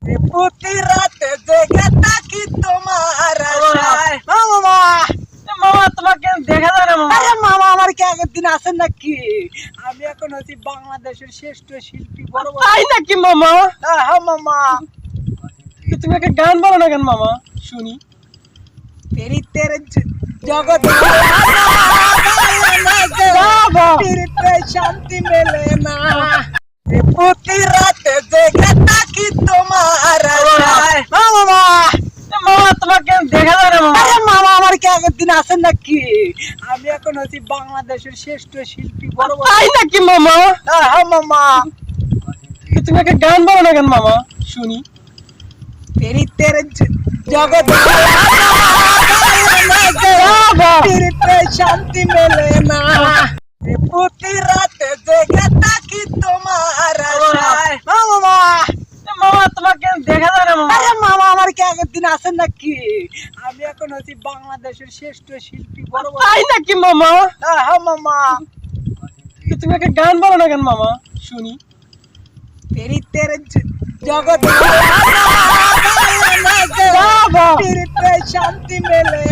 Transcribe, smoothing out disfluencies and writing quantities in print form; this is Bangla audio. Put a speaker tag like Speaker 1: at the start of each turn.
Speaker 1: প্রতি রাতে জেগে থাকি তোমার আশায়। মামা
Speaker 2: মামা তোমাকে দেখা যায় না মামা।
Speaker 1: আরে মামা, আমার কি আগের দিন আছেন নাকি? আমি এখন হচ্ছি বাংলাদেশের শ্রেষ্ঠ শিল্পী, বড় বড়।
Speaker 2: তাই নাকি মামা?
Speaker 1: হ্যাঁ মামা।
Speaker 2: তুমি একটা গান বলো না কেন মামা, শুনি।
Speaker 1: তেরি তেরে জগৎ তেরিতে শান্তি মেলে না। প্রতি রাতে জেগে থাকি তোমার আশায়। মামা
Speaker 2: মামা তোমাকে দেখা যায় না মামা।
Speaker 1: আরে মামা, আমার কি আগের দিন আছেন নাকি? আমি এখন হচ্ছি বাংলাদেশের শ্রেষ্ঠ শিল্পী, বড় বড়।
Speaker 2: তাই নাকি মামা?
Speaker 1: হ্যাঁ মামা।
Speaker 2: তুমি একটা গান বলো না কেন মামা, শুনি।
Speaker 1: তেরি তেরে জগৎ তেরিতে শান্তি মেলে না। প্রতি রাতে জেগে থাকি তোমার আশায়। মামা
Speaker 2: মামা তোমাকে দেখা যায় না মামা।
Speaker 1: আরে মামা, আমার কি আগের দিন আছেন নাকি? আমি এখন হচ্ছি বাংলাদেশের শ্রেষ্ঠ শিল্পী, বড় বড়।
Speaker 2: তাই নাকি মামা?
Speaker 1: হ্যাঁ মামা।
Speaker 2: তুমি একটা গান বলো না কেন মামা, শুনি।
Speaker 1: তেরি তেরে জগৎ তেরিতে শান্তি মেলে